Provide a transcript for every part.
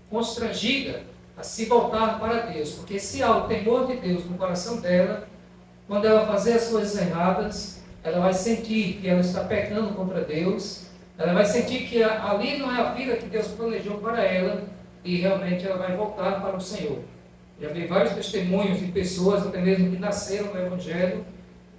constrangida a se voltar para Deus, porque se há o temor de Deus no coração dela, quando ela fazer as coisas erradas, ela vai sentir que ela está pecando contra Deus, ela vai sentir que ali não é a vida que Deus planejou para ela, e realmente ela vai voltar para o Senhor. Já vi vários testemunhos de pessoas, até mesmo que nasceram no Evangelho,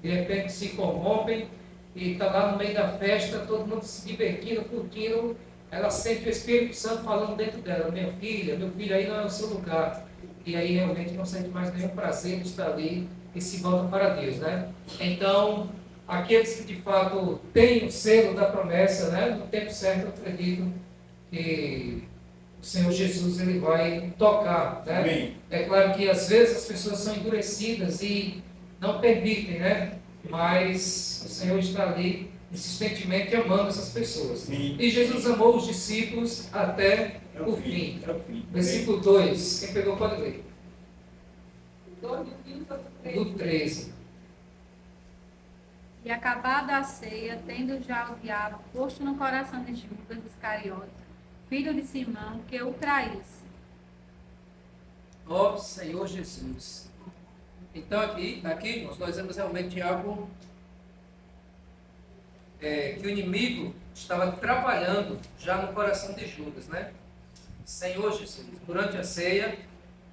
de repente se corrompem, e está lá no meio da festa, todo mundo se divertindo, curtindo, ela sente o Espírito Santo falando dentro dela: minha filha, meu filho, aí não é o seu lugar. E aí realmente não sente mais nenhum prazer de estar ali e se volta para Deus, né? Então, aqueles que de fato têm o selo da promessa, né? No tempo certo, eu acredito que o Senhor Jesus ele vai tocar, né? Amém. É claro que às vezes as pessoas são endurecidas e não permitem, né? Mas o Senhor está ali insistentemente amando essas pessoas. Sim. E Jesus amou os discípulos até o fim. Versículo 2. Quem pegou pode ler. Do 13. E acabada a ceia, tendo já o diabo posto no coração de Judas Iscariotes, filho de Simão, que o traísse. Ó Senhor Jesus. Então aqui nós vemos realmente algo que o inimigo estava trabalhando já no coração de Judas, né? Senhor Jesus, durante a ceia,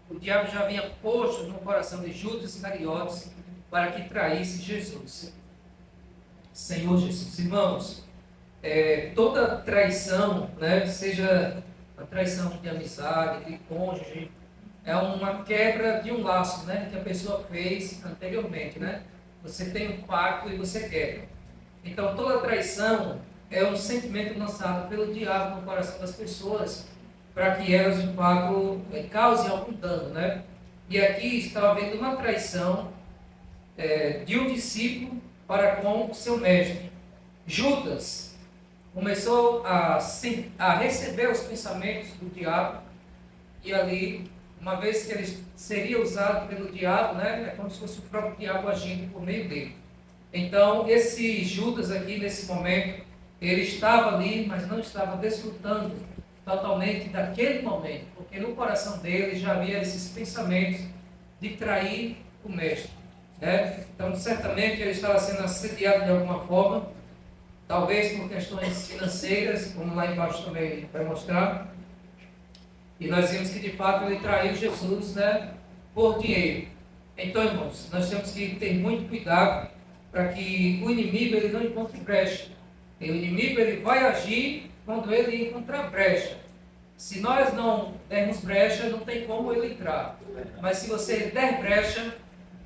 o diabo já havia posto no coração de Judas Iscariotes para que traísse Jesus. Senhor Jesus, irmãos, toda traição, né, seja a traição de amizade, de cônjuge, é uma quebra de um laço, né, que a pessoa fez anteriormente, né? Você tem um pacto e você quebra. Então, toda traição é um sentimento lançado pelo diabo no coração das pessoas para que elas, de fato, causem algum dano, né? E aqui está havendo uma traição de um discípulo para com o seu mestre. Judas começou a receber os pensamentos do diabo e ali, uma vez que ele seria usado pelo diabo, né, é como se fosse o próprio diabo agindo por meio dele. Então, esse Judas aqui, nesse momento, ele estava ali, mas não estava desfrutando totalmente daquele momento, porque no coração dele já havia esses pensamentos de trair o mestre, né? Então, certamente, ele estava sendo assediado de alguma forma, talvez por questões financeiras, como lá embaixo também vai mostrar. E nós vimos que, de fato, ele traiu Jesus, né, por dinheiro. Então, irmãos, nós temos que ter muito cuidado para que o inimigo ele não encontre brecha. E o inimigo ele vai agir quando ele encontrar brecha. Se nós não dermos brecha, não tem como ele entrar. Mas se você der brecha,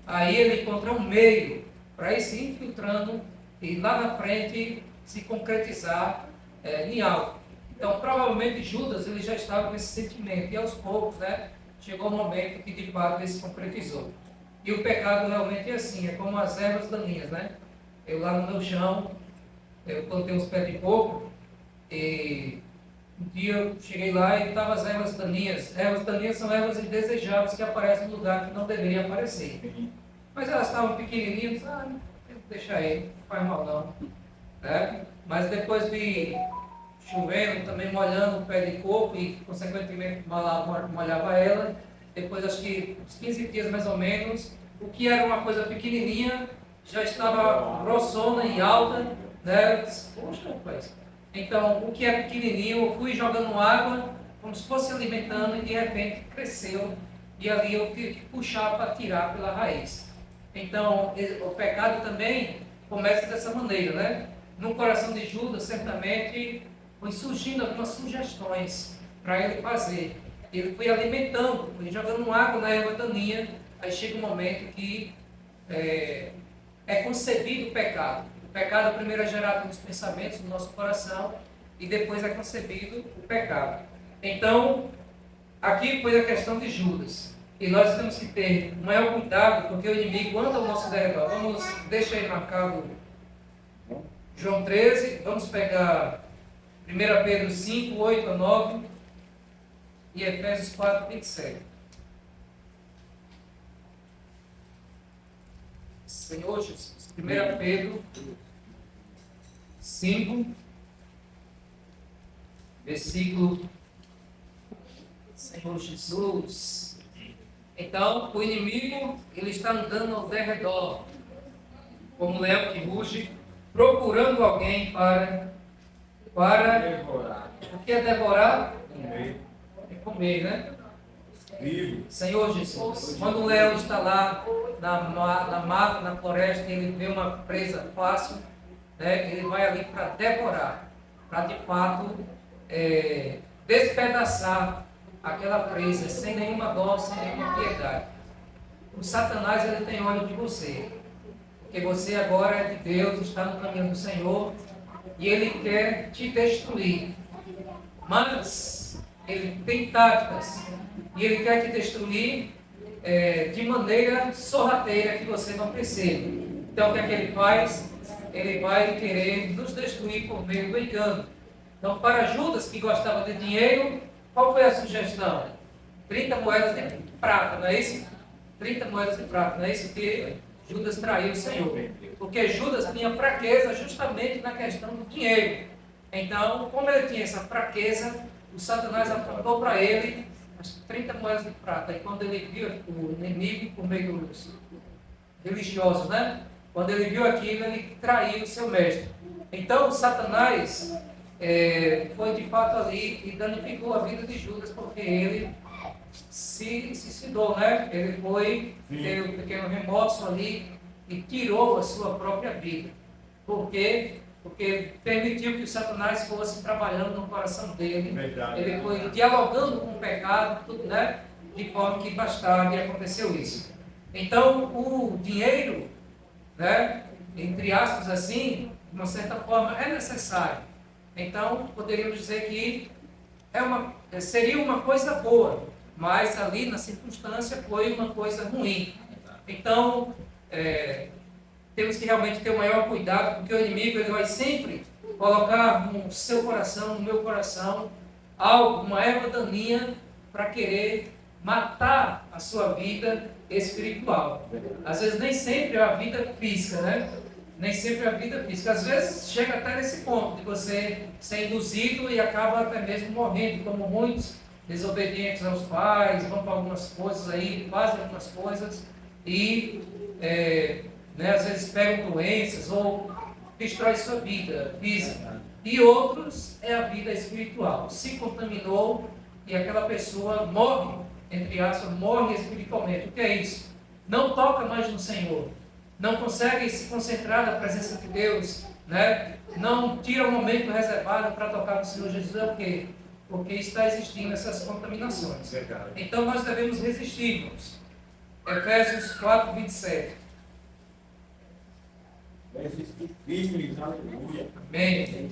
aí ele encontra um meio para ir se infiltrando e lá na frente se concretizar em algo. Então, provavelmente Judas ele já estava com esse sentimento e aos poucos, né, chegou o momento que de fato ele se concretizou. E o pecado realmente é assim, é como as ervas daninhas, né? Eu lá no meu chão, eu plantei uns pés de coco e um dia eu cheguei lá e estavam as ervas daninhas. Ervas daninhas são ervas indesejáveis que aparecem no lugar que não deveria aparecer. Mas elas estavam pequenininhas, não tem que deixar aí, não faz mal não. Né? Mas depois de chovendo, também molhando o pé de coco e consequentemente molhava ela, depois acho que uns 15 dias mais ou menos, o que era uma coisa pequenininha já estava grossona e alta, né? Poxa, rapaz. Então, o que é pequenininho, eu fui jogando água, como se fosse alimentando, e de repente cresceu, e ali eu tive que puxar para tirar pela raiz. Então, o pecado também começa dessa maneira, né? No coração de Judas, certamente, foi surgindo algumas sugestões para ele fazer. Ele foi alimentando, foi jogando água na erva daninha, aí chega um momento que é concebido o pecado. O pecado primeiro é gerado nos pensamentos do nosso coração e depois é concebido o pecado. Então, aqui foi a questão de Judas. E nós temos que ter maior cuidado, porque o inimigo anda ao nosso derredor. Vamos, deixa aí marcado João 13, vamos pegar 1 Pedro 5, 8 a 9 e Efésios 4, 27. Senhor Jesus. 1 Pedro 5, versículo Senhor Jesus. Então, o inimigo, ele está andando ao derredor, como um leão que ruge, procurando alguém para Devorar. o que é devorar? Comer. É comer, né? Vivo. Senhor Jesus, quando o leão está lá na mata, na floresta, e ele vê uma presa fácil, né, ele vai ali para devorar, para de fato despedaçar aquela presa sem nenhuma dó, sem nenhuma piedade. O Satanás, ele tem ódio de você, porque você agora é de Deus, está no caminho do Senhor e ele quer te destruir. Mas ele tem táticas e ele quer te destruir de maneira sorrateira que você não percebe. Então o que é que ele faz? Ele vai querer nos destruir por meio do engano. Então, para Judas, que gostava de dinheiro, qual foi a sugestão? 30 moedas de prata, não é isso? 30 moedas de prata, não é isso que Judas traiu o Senhor? Porque Judas tinha fraqueza justamente na questão do dinheiro. Então, como ele tinha essa fraqueza, o Satanás apontou para ele as 30 moedas de prata. E quando ele viu o inimigo por meio dos religiosos, né? Quando ele viu aquilo, ele traiu o seu mestre. Então, Satanás foi de fato ali e danificou a vida de Judas, porque ele se suicidou, né? Ele foi ter um pequeno remorso ali e tirou a sua própria vida. Por quê? Porque permitiu que o Satanás fosse trabalhando no coração dele. Verdade. Ele foi dialogando com o pecado, tudo, né? De forma que mais tarde aconteceu isso. Então, o dinheiro, né? Entre aspas assim, de uma certa forma, é necessário. Então, poderíamos dizer que seria uma coisa boa, mas ali na circunstância foi uma coisa ruim. Então, temos que realmente ter o maior cuidado, porque o inimigo ele vai sempre colocar no seu coração, no meu coração, uma erva daninha para querer matar a sua vida espiritual. Às vezes nem sempre é a vida física, né? Nem sempre é a vida física. Às vezes chega até nesse ponto de você ser induzido e acaba até mesmo morrendo, como muitos desobedientes aos pais, vão para algumas coisas aí, fazem algumas coisas e às vezes pegam doenças ou destrói sua vida física. E outros é a vida espiritual. Se contaminou e aquela pessoa morre, entre aspas, morre espiritualmente. O que é isso? Não toca mais no Senhor. Não consegue se concentrar na presença de Deus, né? Não tira um momento reservado para tocar no Senhor Jesus. É o quê? Porque está existindo essas contaminações. Verdade. Então nós devemos resistir, irmãos. Efésios 4, 27. Resistir firme, aleluia. Amém.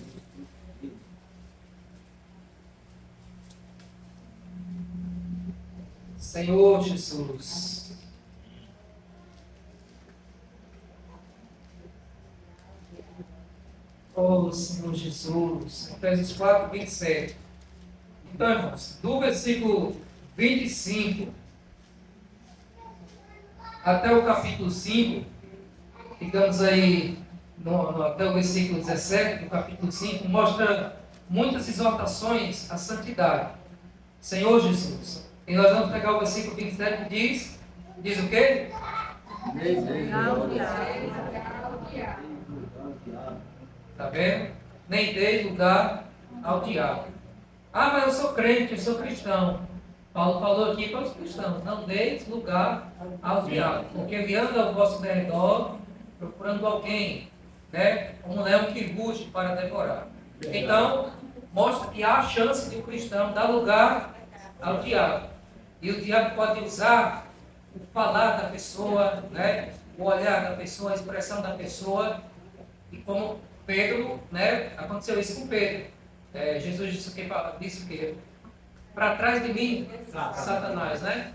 Senhor Jesus. Oh, Senhor Jesus. Efésios 4, 27. Então, irmãos, do versículo 25 até o capítulo 5, ficamos aí até o versículo 17, do capítulo 5, mostra muitas exortações à santidade. Senhor Jesus. E nós vamos pegar o versículo 27 que diz o quê? Está vendo? Nem dei lugar ao diabo. Ah, mas eu sou crente, eu sou cristão. Paulo falou aqui para os cristãos, não deis lugar ao diabo, porque ele anda ao vosso redor procurando alguém, né? Como um leão que ruge para devorar. Então, mostra que há a chance de um cristão dar lugar ao diabo. E o diabo pode usar o falar da pessoa, né? O olhar da pessoa, a expressão da pessoa, e como Pedro, né? Aconteceu isso com Pedro. Jesus disse o quê? Para trás de mim, Satanás, né?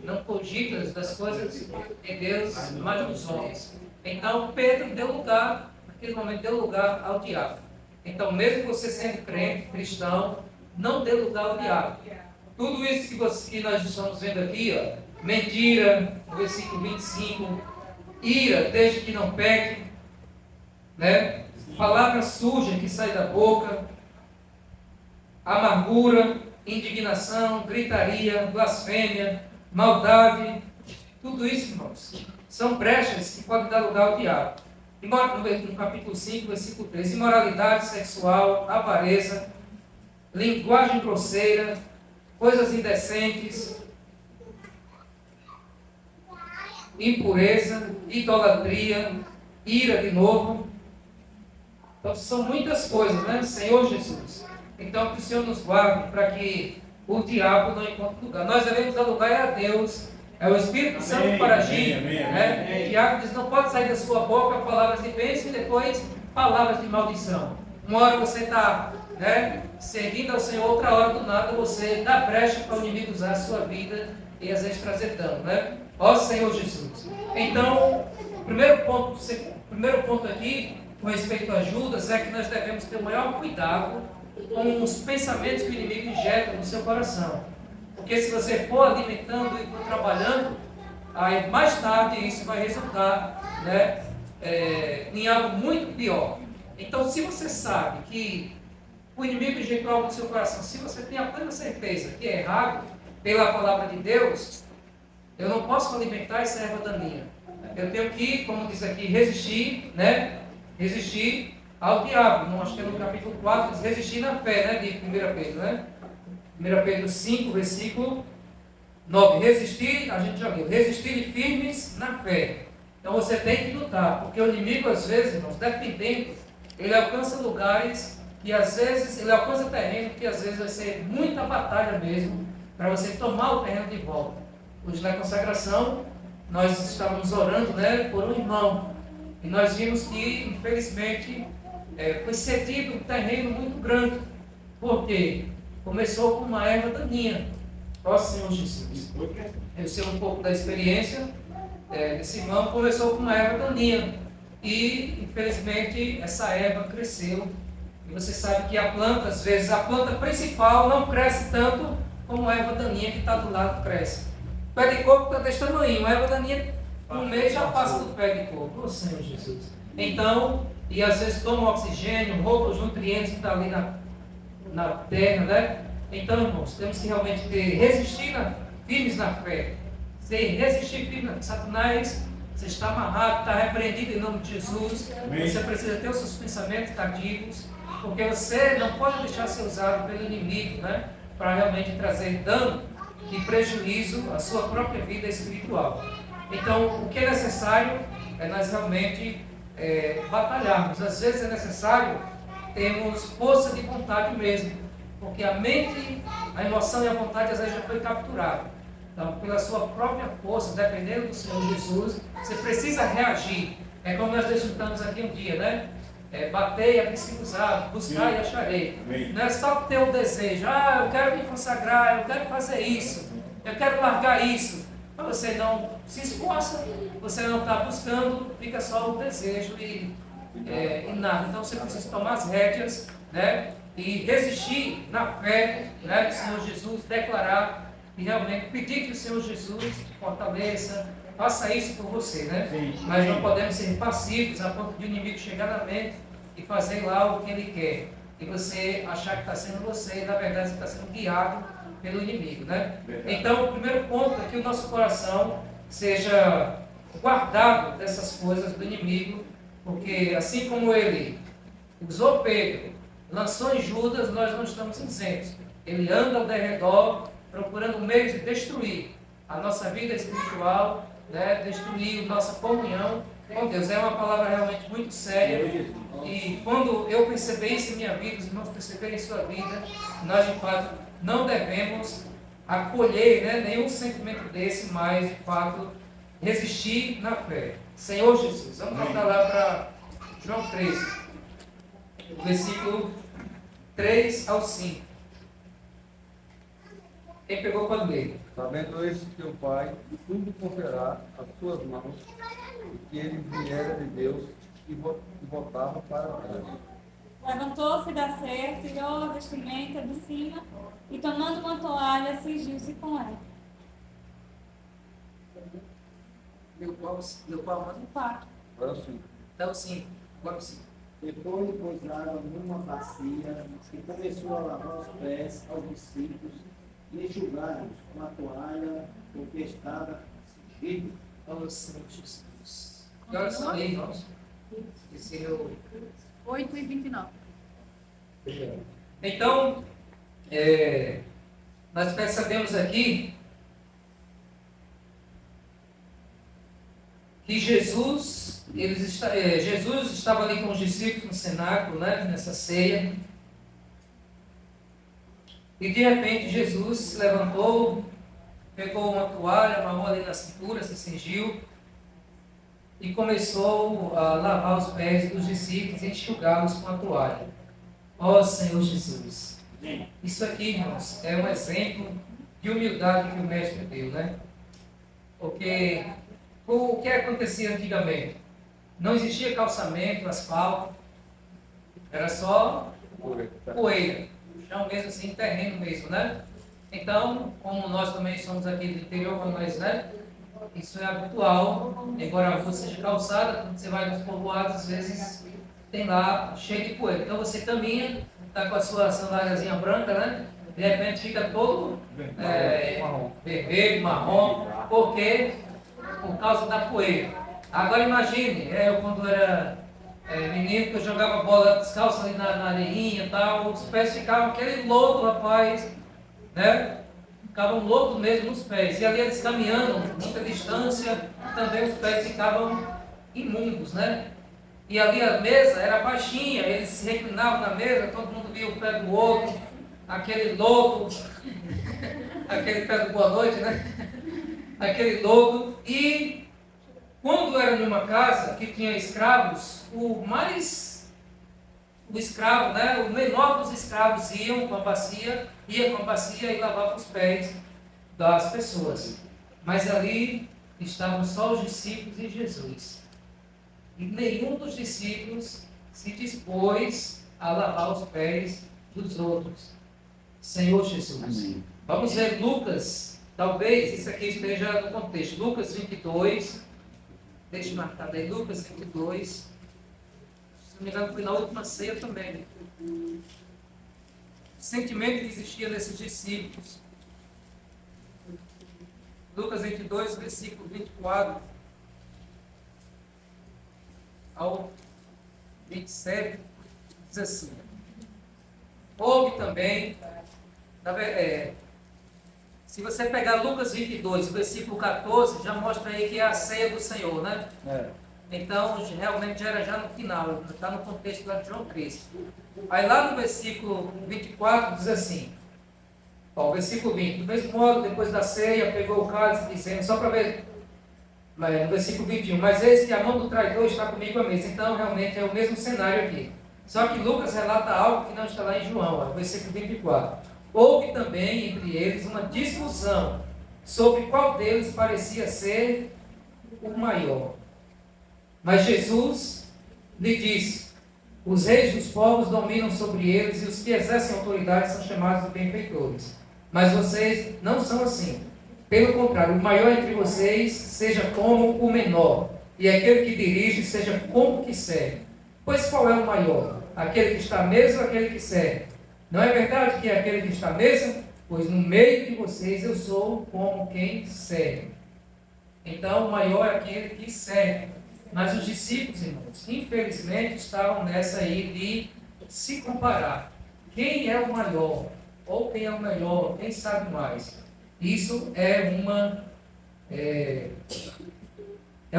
Não cogitas das coisas de Deus, mas dos homens. Então, Pedro deu lugar, naquele momento, deu lugar ao diabo. Então, mesmo você sendo crente, cristão, não dê lugar ao diabo. Tudo isso que nós estamos vendo aqui, ó, mentira, no versículo 25, ira, desde que não peque, né? Palavra suja que sai da boca, amargura, indignação, gritaria, blasfêmia, maldade, tudo isso, irmãos, são brechas que podem dar lugar ao diabo. No capítulo 5, versículo 3, imoralidade sexual, avareza, linguagem grosseira, coisas indecentes, impureza, idolatria, ira de novo. Então são muitas coisas, né? Senhor Jesus. Então que o Senhor nos guarde para que o diabo não encontre lugar. Nós devemos dar lugar a Deus. É o Espírito Santo para agir. Né? Tiago diz, não pode sair da sua boca palavras de bênção e depois palavras de maldição. Uma hora você está, né, servindo ao Senhor, outra hora do nada você dá brecha para o inimigo usar a sua vida e às vezes trazer dano, né? Ó Senhor Jesus. Então, o primeiro ponto aqui, com respeito a Judas, é que nós devemos ter o maior cuidado com os pensamentos que o inimigo injeta no seu coração. Porque se você for alimentando e for trabalhando, aí mais tarde isso vai resultar, né, em algo muito pior. Então, se você sabe que o inimigo injetou algo no seu coração, se você tem a plena certeza que é errado pela palavra de Deus, eu não posso alimentar essa erva daninha. Eu tenho que, como diz aqui, resistir, né? Resistir ao diabo. Não, acho que é no capítulo 4, diz resistir na fé, né? De 1 Pedro, né? 1 Pedro 5, versículo 9. Resistir, a gente já viu, resistir firmes na fé. Então você tem que lutar, porque o inimigo, às vezes, irmãos, dependendo, ele alcança lugares que às vezes, ele alcança terreno que às vezes vai ser muita batalha mesmo, para você tomar o terreno de volta. Hoje na consagração, nós estávamos orando, né, por um irmão, e nós vimos que, infelizmente, foi cedido um terreno muito grande. Por quê? Começou com uma erva daninha. Ó Senhor Jesus. Eu sei um pouco da experiência desse irmão, começou com uma erva daninha. E, infelizmente, essa erva cresceu. E você sabe que a planta, às vezes, a planta principal não cresce tanto como a erva daninha que está do lado cresce. O pé de coco está desse tamanho, a erva daninha, um mês já passa do pé de coco. Ó Senhor Jesus. Então, e às vezes toma oxigênio, rouba os nutrientes que estão ali na terra, né? Então, irmãos, temos que realmente resistir firmes na fé. Se resistir firme na fé, Satanás, você está amarrado, está repreendido em nome de Jesus. Amém. Você precisa ter os seus pensamentos cativos, porque você não pode deixar ser usado pelo inimigo, né? Para realmente trazer dano e prejuízo à sua própria vida espiritual. Então, o que é necessário é nós realmente batalharmos. Às vezes é necessário termos força de vontade mesmo, porque a mente, a emoção e a vontade às vezes já foi capturada. Então, pela sua própria força, dependendo do Senhor Jesus, você precisa reagir. É como nós desfrutamos aqui um dia, né? Bater e abrir-se usado, buscar e acharei. Amém. Não é só ter o desejo, eu quero me consagrar, eu quero fazer isso, eu quero largar isso. Mas você não se esforça, você não está buscando, fica só o desejo e nada. Então você precisa tomar as rédeas, né? E resistir na fé, né, do Senhor Jesus, declarar e realmente pedir que o Senhor Jesus te fortaleça, faça isso por você, né? Sim. Mas não podemos ser passivos a ponto de o inimigo chegar na mente e fazer lá o que ele quer. E você achar que está sendo você e na verdade você está sendo guiado pelo inimigo, né? Verdade. Então o primeiro ponto é que o nosso coração seja guardado dessas coisas do inimigo, porque assim como ele usou Pedro, lançou em Judas, nós não estamos isentos. Ele anda ao derredor procurando meios de destruir a nossa vida espiritual, né? Destruir nossa comunhão com Deus. É uma palavra realmente muito séria. E quando eu perceber isso em minha vida, os irmãos perceberem em sua vida, nós de fato não devemos acolher, né, nenhum sentimento desse, mas de fato resistir na fé. Senhor Jesus, vamos voltar lá para João 13, versículo 3 ao 5. Quem pegou pode ler. Sabendo este que o Pai tudo confiará às suas mãos, e que ele viera de Deus e voltava para Deus. Levantou-se da ceia, tirou a vestimenta de cima e, tomando uma toalha, cingiu-se com ela. Deu qual, mano? O 4. Agora sim. Dá o 5. Agora o 5. Depois pôs água numa bacia e começou a lavar os pés aos discípulos e enxugá-los com a toalha, porque estava cingido. Ó Senhor Jesus. Que horas são aí, irmãos? Esqueci eu. 8:29. Então, nós percebemos aqui que Jesus estava ali com os discípulos no cenáculo, né, nessa ceia. E de repente Jesus se levantou, pegou uma toalha, amarrou ali na cintura, se cingiu e começou a lavar os pés dos discípulos e enxugá-los com a toalha. Ó Senhor Jesus! Isso aqui, irmãos, é um exemplo de humildade que o Mestre deu, né? Porque o que acontecia antigamente? Não existia calçamento, asfalto, era só poeira, chão mesmo assim, terreno mesmo, né? Então, como nós também somos aqui do interior, como nós, né? Isso é habitual, embora a rua seja calçada, quando você vai nos povoados, às vezes tem lá cheio de poeira. Então você caminha, está com a sua sandáliazinha branca, né? De repente fica todo vermelho, marrom, porque por causa da poeira. Agora imagine, eu quando era menino, que eu jogava bola descalço ali na areinha e tal, os pés ficavam aquele lodo, rapaz, né? Ficavam lodo mesmo nos pés. E ali eles caminhando muita distância, também os pés ficavam imundos, né? E ali a mesa era baixinha, eles se reclinavam na mesa, todo mundo via o pé do outro, aquele lodo, aquele pé do boa noite, né? Aquele lodo. E quando era numa casa que tinha escravos, o escravo, né? O menor dos escravos ia com a bacia e lavava os pés das pessoas. Mas ali estavam só os discípulos e Jesus. E nenhum dos discípulos se dispôs a lavar os pés dos outros. Senhor Jesus. Amém. Vamos ver Lucas, talvez isso aqui esteja no contexto. Lucas 22. Deixa eu marcar daí. Lucas 22. Se não me engano, foi na última ceia também. O sentimento que existia nesses discípulos. Lucas 22, versículo 24 ao 27, diz assim: houve também, se você pegar Lucas 22, versículo 14, já mostra aí que é a ceia do Senhor, né? Então, realmente já era já no final, está no contexto lá de João Cristo. Aí lá no versículo 24 diz assim, versículo 20, do mesmo modo, depois da ceia, pegou o cálice, dizendo, só para ver, no versículo 21, mas eis que a mão do traidor está comigo à mesa. Então, realmente é o mesmo cenário aqui. Só que Lucas relata algo que não está lá em João, versículo 24. Houve também entre eles uma discussão sobre qual deles parecia ser o maior. Mas Jesus lhe disse, os reis dos povos dominam sobre eles e os que exercem autoridade são chamados de benfeitores. Mas vocês não são assim. Pelo contrário, o maior entre vocês seja como o menor, e aquele que dirige seja como o que serve. Pois qual é o maior? Aquele que está à mesa ou aquele que serve? Não é verdade que é aquele que está à mesa? Pois no meio de vocês eu sou como quem serve. Então o maior é aquele que serve. Mas os discípulos, irmãos, infelizmente estavam nessa aí de se comparar. Quem é o maior? Ou quem é o melhor? Quem sabe mais? Isso é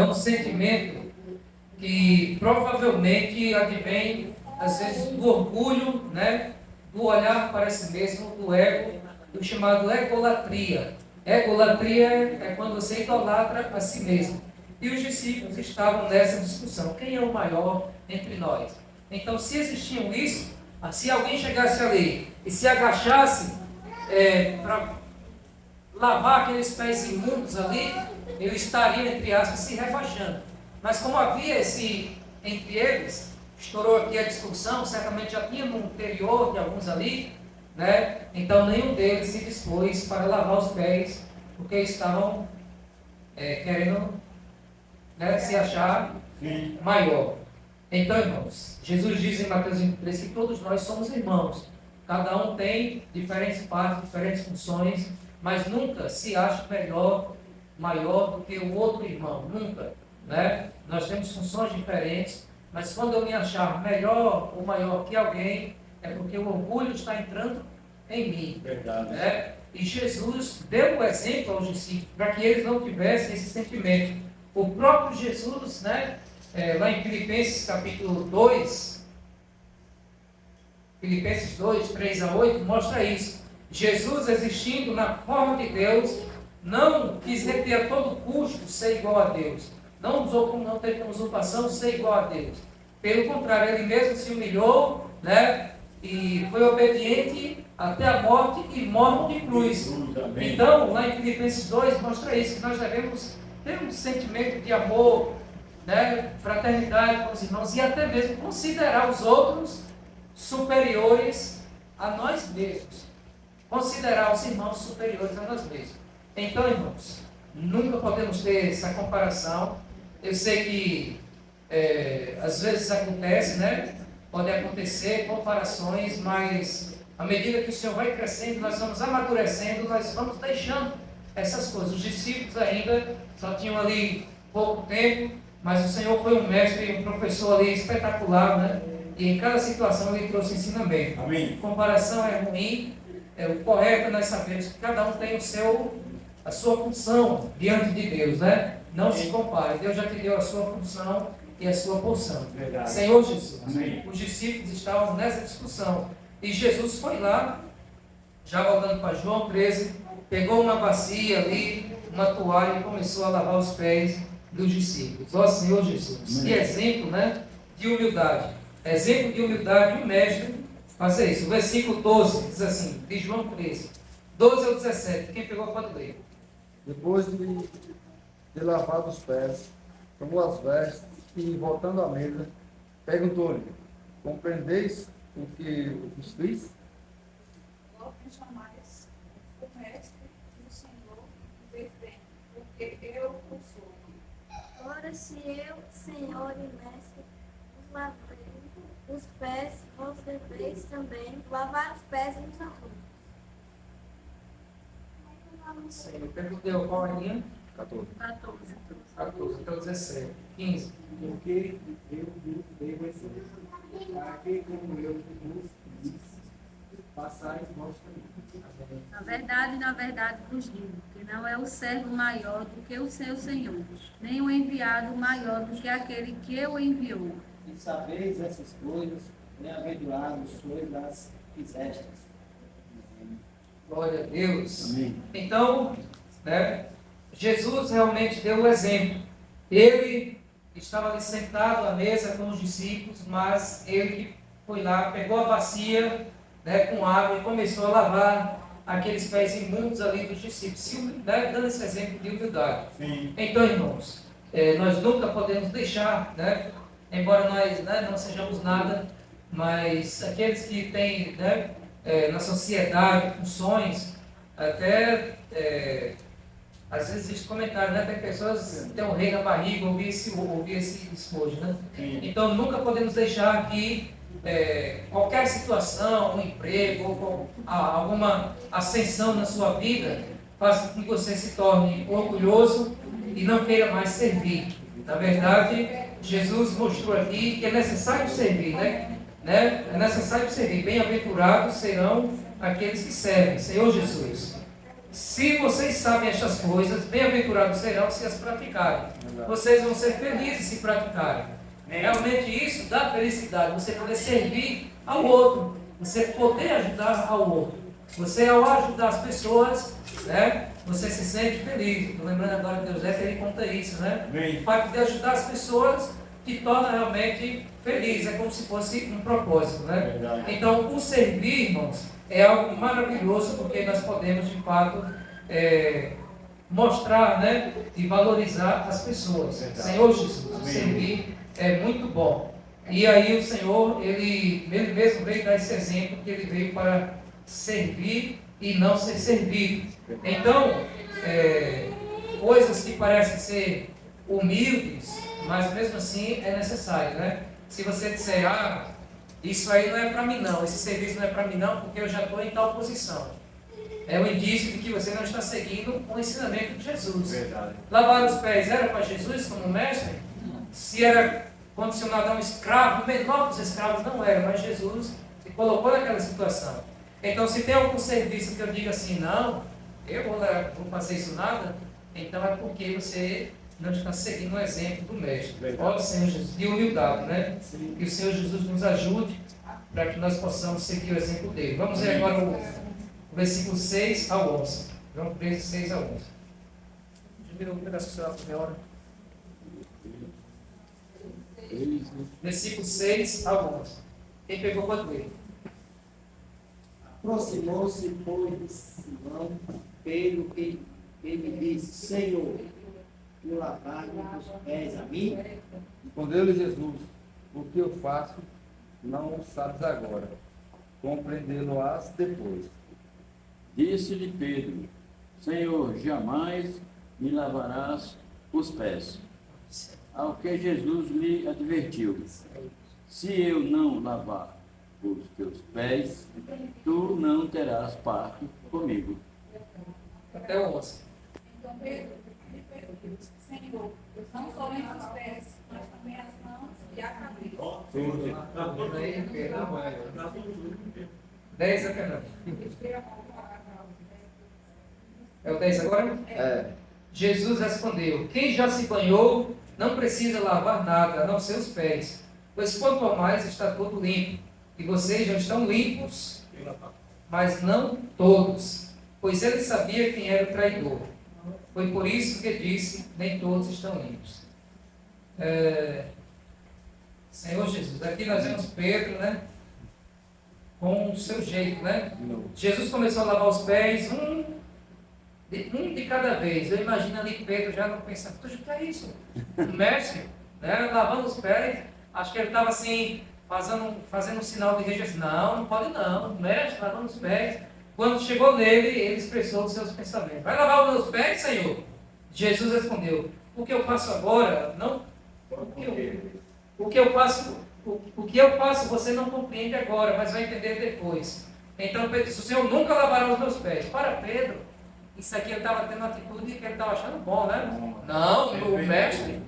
um sentimento que provavelmente advém, às vezes, do orgulho, né? Do olhar para si mesmo, do ego, do chamado egolatria. Egolatria é quando você idolatra a si mesmo. E os discípulos estavam nessa discussão. Quem é o maior entre nós? Então, se existiam isso, se alguém chegasse ali e se agachasse para lavar aqueles pés imundos ali, ele estaria, entre aspas, se rebaixando. Mas como havia esse entre eles, estourou aqui a discussão, certamente já tinha no interior de alguns ali, né? Então nenhum deles se dispôs para lavar os pés, porque estavam querendo, né, se achar maior. Então, irmãos, Jesus diz em Mateus 23 que todos nós somos irmãos. Cada um tem diferentes partes, diferentes funções, mas nunca se acha melhor, maior do que o outro irmão. Nunca, né? Nós temos funções diferentes, mas quando eu me achar melhor ou maior que alguém, é porque o orgulho está entrando em mim. Verdade. Né? E Jesus deu o exemplo aos discípulos para que eles não tivessem esse sentimento. O próprio Jesus, né, lá em Filipenses capítulo 2, Filipenses 2, 3 a 8, mostra isso. Jesus, existindo na forma de Deus, não quis reter a todo custo ser igual a Deus. Não teve como usurpação ser igual a Deus. Pelo contrário, ele mesmo se humilhou, né, e foi obediente até a morte e morte de cruz. Então, lá em Filipenses 2, mostra isso, que nós devemos ter um sentimento de amor, né, fraternidade com os irmãos e até mesmo considerar os outros superiores a nós mesmos. Considerar os irmãos superiores a nós mesmos. Então, irmãos, nunca podemos ter essa comparação. Eu sei que às vezes acontece, né? Pode acontecer comparações, mas à medida que o Senhor vai crescendo, nós vamos amadurecendo, nós vamos deixando essas coisas. Os discípulos ainda só tinham ali pouco tempo, mas o Senhor foi um mestre e um professor ali espetacular, né? E em cada situação ele trouxe ensinamento. Amém. Comparação é ruim, o correto nós sabemos que cada um tem a sua função diante de Deus, né? Não se compare, Deus já te deu a sua função e a sua porção. Verdade. Senhor Jesus, Amém. Os discípulos estavam nessa discussão e Jesus foi lá, já voltando para João 13, pegou uma bacia ali, uma toalha e começou a lavar os pés dos discípulos. Ó Senhor Jesus, Amém. que exemplo, né, de humildade. Exemplo de humildade, um mestre fazer isso. O versículo 12 diz assim, de João 13, 12 ao 17. Quem pegou pode ler. Depois de lavado os pés, tomou as vestes e, voltando à mesa, perguntou-lhe: compreendeis o que vos fiz? Logo me chamais o mestre e o Senhor, vês bem, porque eu o sou. Ora, se eu, Senhor e Mestre, vos lavei os pés, vós deveis também lavar os pés uns aos outros. Eu perguntei qual é a linha? 14. 14 até o 17. 15. Porque eu vos devo ensinar, para que, como eu vos disse, passais vós também. Na verdade vos digo, que não é o servo maior do que o seu Senhor, nem o enviado maior do que aquele que o enviou. E sabeis essas coisas, bem-aventurados sois as fizestes. Glória a Deus. Amém. Então, né, Jesus realmente deu o exemplo. Ele estava ali sentado à mesa com os discípulos, mas ele foi lá, pegou a bacia, né, com água e começou a lavar aqueles pés imundos ali dos discípulos, né, dando esse exemplo de humildade. Sim. Então, irmãos, nós nunca podemos deixar, né, embora nós, né, não sejamos nada, mas aqueles que têm, né, na sociedade funções, até às vezes existe comentário, né, tem pessoas que têm um rei na barriga, ouvir esse despojo, né? Sim. Então nunca podemos deixar que qualquer situação, um emprego, ou alguma ascensão na sua vida faça com que você se torne orgulhoso e não queira mais servir. Na verdade, Jesus mostrou aqui que é necessário servir, né? É necessário servir. Bem-aventurados serão aqueles que servem. Senhor Jesus, se vocês sabem estas coisas, bem-aventurados serão se as praticarem. Vocês vão ser felizes se praticarem. Realmente isso dá felicidade, você poder servir ao outro, você poder ajudar ao outro. Você, ao ajudar as pessoas, né, você se sente feliz. Estou lembrando agora que Deus ele conta isso, né? Amém. O fato de ajudar as pessoas te torna realmente feliz, é como se fosse um propósito, né? Verdade. Então, o servir, irmãos, é algo maravilhoso, porque nós podemos, de fato, mostrar, né, e valorizar as pessoas. Verdade. Senhor Jesus, o Amém. servir é muito bom. E aí o Senhor, ele mesmo veio dar esse exemplo, que ele veio para servir e não ser servido. Então, coisas que parecem ser humildes, mas mesmo assim é necessário, né? Se você disser, isso aí não é para mim não, esse serviço não é para mim não, porque eu já estou em tal posição. É um indício de que você não está seguindo o ensinamento de Jesus. Verdade. Lavar os pés era para Jesus como mestre? Se era condicionado a um escravo, o menor dos escravos não era, mas Jesus se colocou naquela situação. Então, se tem algum serviço que eu diga assim, não, eu vou fazer isso nada, então é porque você não está seguindo o exemplo do mestre. Ó Senhor Jesus, de humildade, né? Que o Senhor Jesus nos ajude para que nós possamos seguir o exemplo dele. Vamos ver agora o versículo 6 ao 11. João 13, 6 ao 11. Diminuiu um pedaço da minha hora. Versículo 6 ao 11. Quem pegou pode ler. Aproximou-se, pois, de Simão Pedro e ele disse: Senhor, tu lavaste os pés a mim? Respondeu-lhe Jesus: o que eu faço não sabes agora, compreendê-lo-ás depois. Disse-lhe Pedro: Senhor, jamais me lavarás os pés. Ao que Jesus lhe advertiu: se eu não lavar os teus pés, tu não terás parte comigo. Até o 11. Então Pedro disse: Senhor, não somente os pés, mas também as mãos e a cabeça. 10 a Fernando. É o 10 agora? É. Jesus respondeu: quem já se banhou não precisa lavar nada, a não ser os pés, pois quanto a mais está todo limpo. E vocês já estão limpos, mas não todos, pois ele sabia quem era o traidor. Foi por isso que disse: nem todos estão limpos. Senhor Jesus, aqui nós vemos Pedro, né? Com o seu jeito, né? Jesus começou a lavar os pés, um de cada vez. Eu imagino ali Pedro já não pensando: o que é isso? O mestre, né? Lavando os pés. Acho que ele estava assim, fazendo um sinal de rejeição. Não pode não. O mestre lavando os pés. Quando chegou nele, ele expressou os seus pensamentos: vai lavar os meus pés, Senhor? Jesus respondeu: o que eu faço agora, não. O que eu faço você não compreende agora, mas vai entender depois. Então Pedro disse: o Senhor nunca lavará os meus pés. Para Pedro, isso aqui ele estava tendo uma atitude que ele estava achando bom, né? Não, o mestre,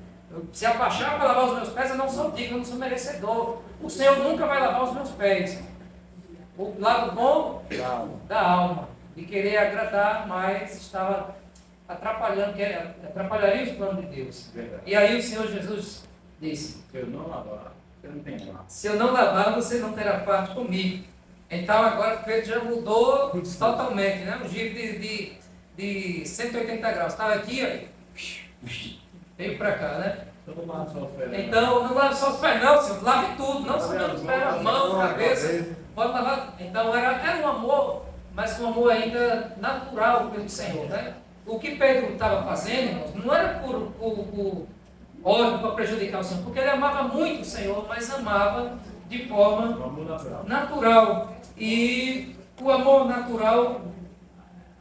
se abaixar para lavar os meus pés, eu não sou digno, eu não sou merecedor. O Senhor nunca vai lavar os meus pés. O lado bom da alma, de querer agradar, mas estava atrapalharia os planos de Deus. E aí o Senhor Jesus disse: Se eu não lavar, você não tem parte. se eu não lavar, você não terá parte comigo. Então agora Pedro já mudou totalmente, né? Um giro de 180 graus. Estava aqui, ó, veio para cá, né? Então, não lave só os pés, não, Senhor. Lave tudo, não somente os pés, a mão, a cabeça. Pode lavar. Então era um amor, mas um amor ainda natural pelo Senhor, né? O que Pedro estava fazendo, irmãos, não era por ódio para prejudicar o Senhor, porque ele amava muito o Senhor, mas amava de forma natural. E o amor natural,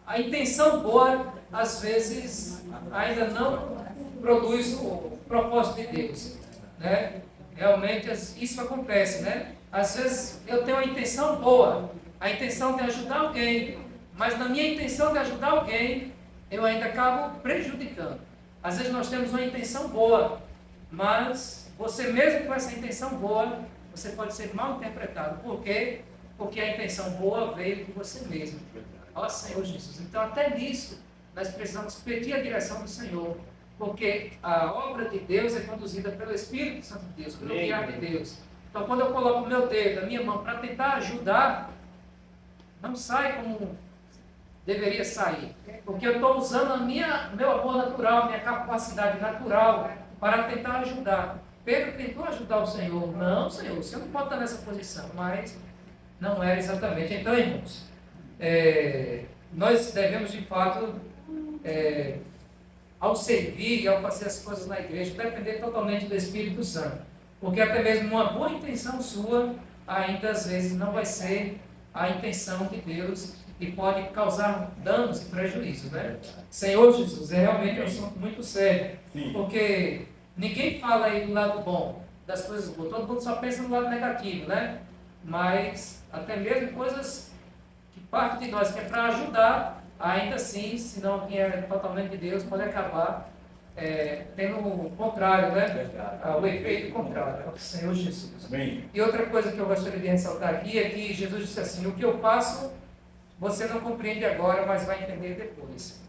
a intenção boa, às vezes, ainda não produz o propósito de Deus, né? Realmente isso acontece, né? Às vezes eu tenho a intenção boa, a intenção de ajudar alguém, mas na minha intenção de ajudar alguém, eu ainda acabo prejudicando. Às vezes nós temos uma intenção boa, mas você mesmo com essa intenção boa, você pode ser mal interpretado. Por quê? Porque a intenção boa veio de você mesmo. Ó Senhor Jesus. Então até nisso nós precisamos pedir a direção do Senhor. Porque a obra de Deus é conduzida pelo Espírito Santo de Deus, pelo guiar de Deus. Então quando eu coloco o meu dedo, a minha mão, para tentar ajudar, não sai como deveria sair. Porque eu estou usando meu amor natural, minha capacidade natural para tentar ajudar. Pedro tentou ajudar o Senhor. Não, Senhor, o Senhor não pode estar nessa posição. Mas não era exatamente. Então, irmãos, nós devemos de fato, ao servir e ao fazer as coisas na igreja, depender totalmente do Espírito Santo. Porque até mesmo uma boa intenção sua, ainda às vezes não vai ser a intenção de Deus e pode causar danos e prejuízos, né? Senhor Jesus, é realmente um assunto muito sério. Sim. Porque ninguém fala aí do lado bom. das coisas boas. Todo mundo só pensa no lado negativo, né? Mas até mesmo coisas que parte de nós que é para ajudar, ainda assim, se não vier totalmente de Deus, pode acabar tendo o contrário, né? O efeito contrário, é o Senhor Jesus. Amém. E outra coisa que eu gostaria de ressaltar aqui é que Jesus disse assim: o que eu faço, você não compreende agora, mas vai entender depois.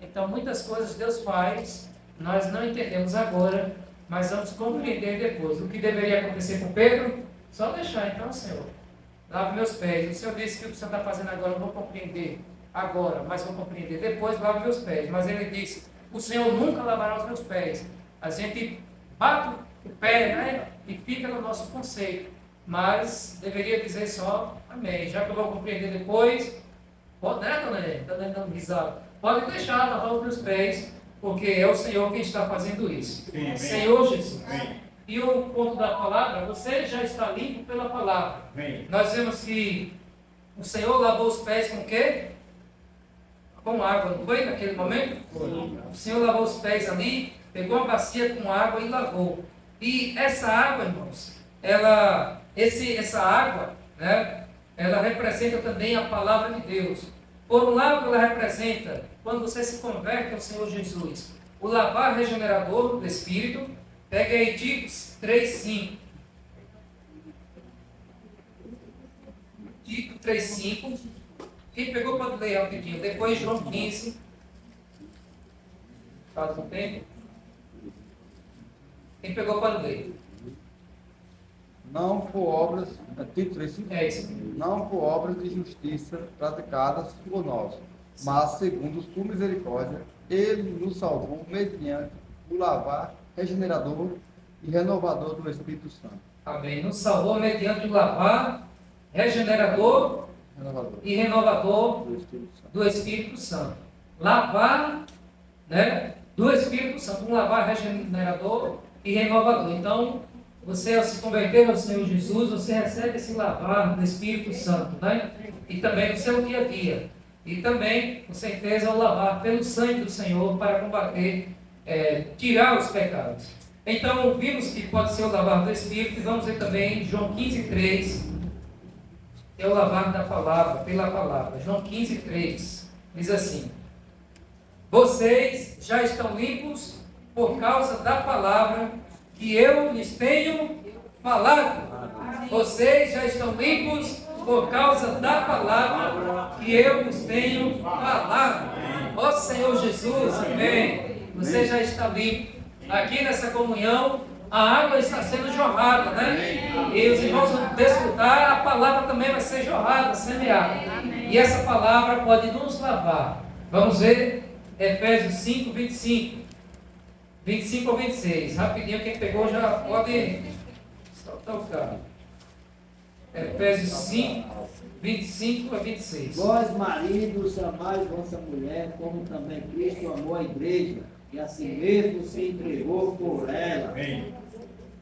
Então, muitas coisas Deus faz, nós não entendemos agora, mas vamos compreender depois. O que deveria acontecer com Pedro? Só deixar, então, Senhor, lave meus pés. O Senhor disse que o que o Senhor está fazendo agora eu não vou compreender agora, mas vou compreender depois, lave meus pés. Mas ele disse: o Senhor nunca lavará os meus pés. A gente bate o pé, né? E fica no nosso conceito. Mas deveria dizer só amém. Já que eu vou compreender depois, pode, né, dona Helena? Está dando risada. Pode deixar lavar os meus pés, porque é o Senhor quem está fazendo isso. Sim, Senhor Jesus. Amém. E o ponto da palavra, você já está limpo pela palavra. Amém. Nós vemos que o Senhor lavou os pés com o quê? Com água, não foi naquele momento? Sim. O Senhor lavou os pés ali, pegou a bacia com água e lavou. E essa água, irmãos, essa água, né, ela representa também a palavra de Deus. Por um lado, ela representa, quando você se converte ao Senhor Jesus, o lavar regenerador do Espírito. Pega aí Tito 3,5. Tito 3,5. Quem pegou pode ler rapidinho. Depois João 15. Faz um tempo. Quem pegou pode ler. Não por obras, Tito 3,5? É isso. Não por obras de justiça praticadas por nós, mas segundo sua misericórdia, ele nos salvou mediante o lavar regenerador e renovador do Espírito Santo. Amém. Nos salvou mediante o lavar regenerador e renovador do Espírito Santo. Lavar, né, do Espírito Santo. Um lavar regenerador e renovador. Então, você, ao se converter ao Senhor Jesus, você recebe esse lavar do Espírito Santo, né? E também no seu dia a dia. E também, com certeza, o lavar pelo sangue do Senhor para combater, tirar os pecados. Então, vimos que pode ser o lavar do Espírito. E vamos ver também João 15,3. É o lavar da palavra, pela palavra. João 15,3. Diz assim: vocês já estão limpos por causa da palavra que eu lhes tenho falado. Vocês já estão limpos por causa da palavra que eu lhes tenho falado. Ó Senhor Jesus, amém. Você já está limpo. Aqui nessa comunhão, a água está sendo jorrada, né? E os irmãos vão desfrutar, a palavra também vai ser jorrada, semeada. E essa palavra pode nos lavar. Vamos ver Efésios 5, 25. 25 ou 26. Rapidinho, quem pegou já pode soltar o carro. Efésios 5, 25 a 26. Vós, maridos, amais vossa mulher, como também Cristo amou a igreja, e assim mesmo se entregou por ela. Amém.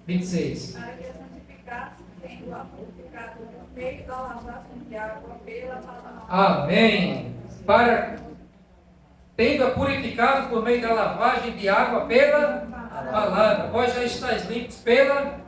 26. Para que a santificasse, tendo a purificado no meio da lavagem de água pela palavra. Amém. Para, tendo a purificado por meio da lavagem de água pela palavra. Vós já estáis limpos pela...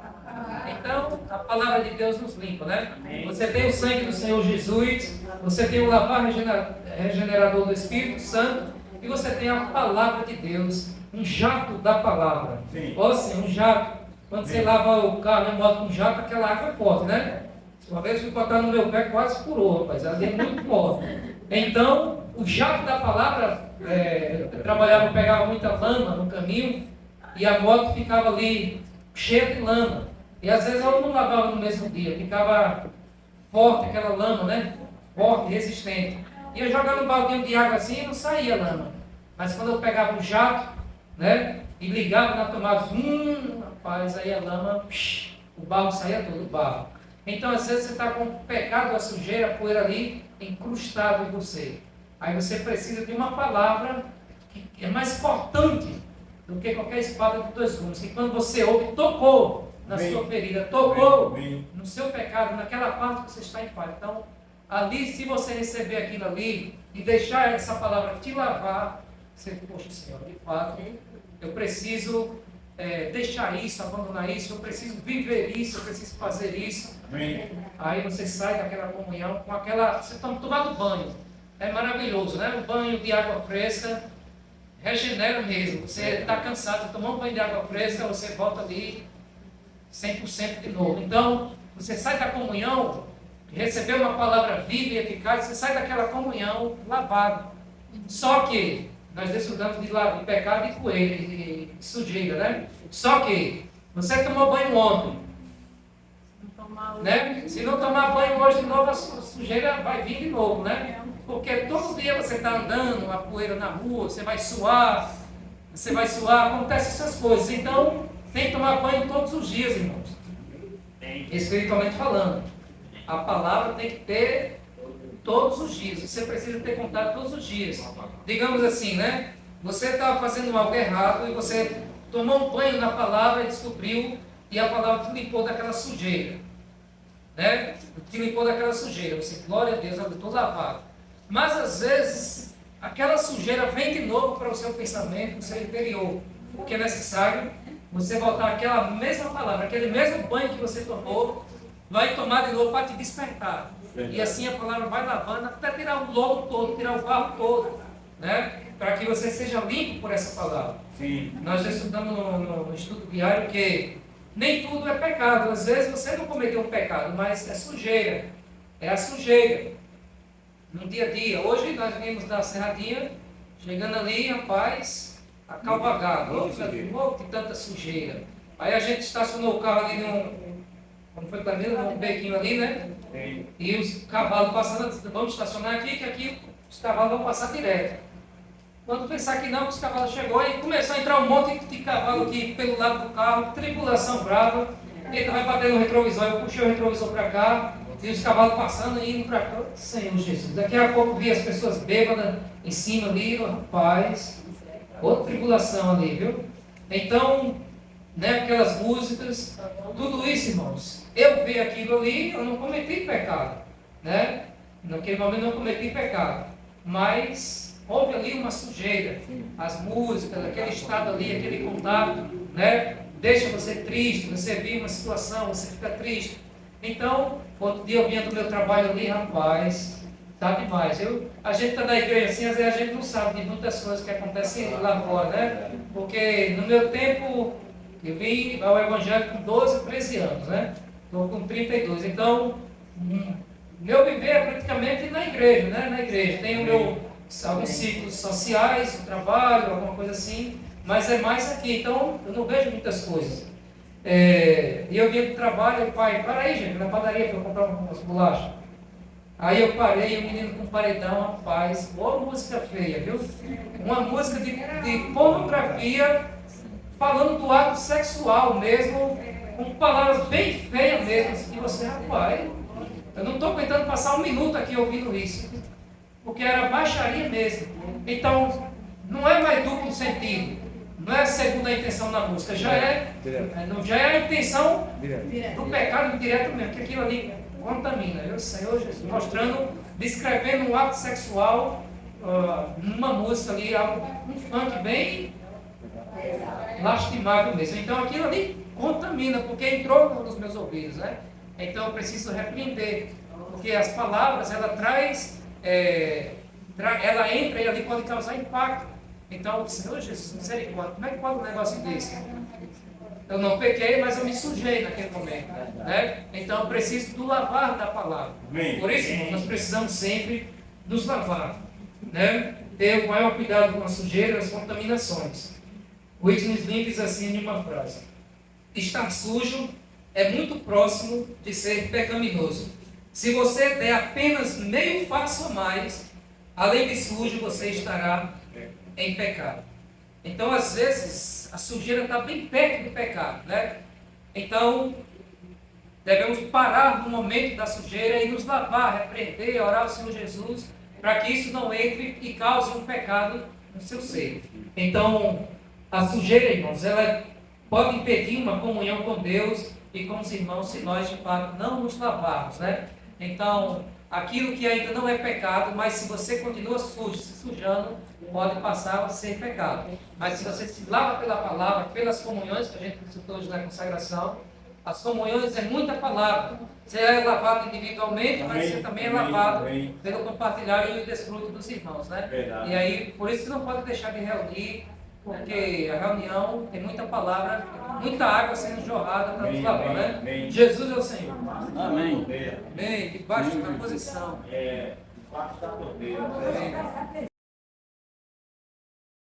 Então, a palavra de Deus nos limpa, né? Você tem o sangue do Senhor Jesus, você tem o lavar regenerador do Espírito Santo, e você tem a palavra de Deus, um jato da palavra. Ou assim, um jato. Quando você lava o carro e moto com jato, aquela água é forte, né? Uma vez eu fui botar no meu pé, quase furou, rapaz. Ela é muito forte. Então, o jato da palavra, eu trabalhava, pegava muita lama no caminho, e a moto ficava ali cheia de lama. E às vezes eu não lavava no mesmo dia, ficava forte aquela lama, né? Forte, resistente. Ia jogando um baldinho de água assim e não saía lama. Mas quando eu pegava o jato, né? E ligava na tomada, rapaz, aí a lama, o barro saía todo, o barro. Então às vezes você está com o pecado, a sujeira, a poeira ali, incrustado em você. Aí você precisa de uma palavra que é mais cortante do que qualquer espada de dois gumes. Que quando você ouve, tocou na sua ferida, tocou no seu pecado, naquela parte que você está em falha. Então, ali, se você receber aquilo ali e deixar essa palavra te lavar, você, poxa Senhor, de fato, eu preciso deixar isso, abandonar isso, eu preciso viver isso, eu preciso fazer isso. Amém. Aí você sai daquela comunhão com aquela... Você está tomando banho. É maravilhoso, né? Um banho de água fresca regenera mesmo. Você está cansado, você tomou um banho de água fresca, você volta ali 100% de novo. Então, você sai da comunhão, recebeu uma palavra viva e eficaz, você sai daquela comunhão lavado. Só que nós desfrutamos de pecado e poeira, de sujeira, né? Só que você tomou banho ontem, né? Se não tomar banho hoje de novo, a sujeira vai vir de novo, né? Porque todo dia você está andando, a poeira na rua, você vai suar, acontecem essas coisas. Então, tem que tomar banho todos os dias, irmãos. Espiritualmente falando. A palavra tem que ter todos os dias. Você precisa ter contato todos os dias. Digamos assim, né? Você estava fazendo algo errado e você tomou um banho na palavra e descobriu, e a palavra te limpou daquela sujeira. Né? Te limpou daquela sujeira. Você, glória a Deus, eu estou lavado. Mas às vezes, aquela sujeira vem de novo para o seu pensamento, no seu interior. O que é necessário você voltar àquela mesma palavra, aquele mesmo banho que você tomou, vai tomar de novo para te despertar. E assim a palavra vai lavando até tirar o lodo todo, tirar o barro todo, né? Para que você seja limpo por essa palavra. Sim. Nós já estudamos no estudo diário que nem tudo é pecado. Às vezes você não cometeu um pecado, mas é sujeira. É a sujeira. No dia a dia. Hoje nós vimos da Serradinha, chegando ali, rapaz, acalvagado. De tanta sujeira. Aí a gente estacionou o carro ali como foi para mim, num bequinho ali, né? Sim. E os cavalos passando, vamos estacionar aqui, que aqui os cavalos vão passar direto. Quando pensar que não, os cavalos chegou e começou a entrar um monte de cavalo aqui pelo lado do carro, tribulação brava. Ele vai bater no retrovisor, eu puxei o retrovisor para cá, e os cavalos passando e indo para cá. Senhor Jesus, daqui a pouco vi as pessoas bêbadas em cima ali, rapaz, outra tribulação ali, viu? Então, né, aquelas músicas, tudo isso, irmãos, eu vi aquilo ali, eu não cometi pecado, né? Naquele momento não cometi pecado, mas houve ali uma sujeira, as músicas, aquele estado ali, aquele contato, né? Deixa você triste, você vive uma situação, você fica triste. Então, outro dia eu vinha do meu trabalho ali, rapaz, tá demais. A gente está na igreja assim, às vezes a gente não sabe de muitas coisas que acontecem lá fora, né? Porque no meu tempo, eu vim ao Evangelho com 12, 13 anos, né? Estou com 32. Então, meu viver é praticamente na igreja, né? Na igreja. Tenho alguns ciclos sociais, o trabalho, alguma coisa assim, mas é mais aqui. Então, eu não vejo muitas coisas. E eu vinha do trabalho, pai, para aí, gente, na padaria para eu comprar umas bolachas. Aí eu parei, o menino com paredão, rapaz, boa música feia, viu? Uma música de pornografia, falando do ato sexual mesmo, com palavras bem feias mesmo, assim, que você, rapaz, eu não estou aguentando passar um minuto aqui ouvindo isso, porque era baixaria mesmo. Então, não é mais duplo sentido, não é a segunda intenção da música, já é a intenção do pecado direto mesmo, que aquilo ali contamina. Eu, Senhor Jesus, mostrando, descrevendo um ato sexual, numa música ali, um funk bem lastimável mesmo. Então aquilo ali contamina, porque entrou nos meus ouvidos, né? Então eu preciso repreender, porque as palavras, ela ela entra e ali pode causar impacto. Então, Senhor Jesus, misericórdia, como é que pode um negócio desse? Eu não pequei, mas eu me sujei naquele momento, né? Então eu preciso do lavar da palavra. Por isso, irmãos, nós precisamos sempre nos lavar, né? Ter o maior cuidado com a sujeira e as contaminações. Whitney Smith diz assim em uma frase: estar sujo é muito próximo de ser pecaminoso. Se você der apenas meio passo a mais, além de sujo, você estará em pecado. Então, às vezes, a sujeira está bem perto do pecado, né? Então, devemos parar no momento da sujeira e nos lavar, repreender, orar ao Senhor Jesus, para que isso não entre e cause um pecado no seu ser. Então, a sujeira, irmãos, ela pode impedir uma comunhão com Deus e com os irmãos se nós, de fato, não nos lavarmos, né? Então, aquilo que ainda não é pecado, mas se você continua sujo, se cotidiano pode passar sem pecado. Mas se você se lava pela palavra, pelas comunhões que a gente citou hoje na consagração, as comunhões é muita palavra. Você é lavado individualmente, mas você também é lavado pelo compartilhar e o desfruto dos irmãos, né? Verdade. E aí, por isso que não pode deixar de reunir, porque a reunião tem muita palavra, muita água sendo jorrada para nos lavar, né? Jesus é o Senhor. Amém. Amém. Debaixo da posição. Debaixo da torneira. Amém.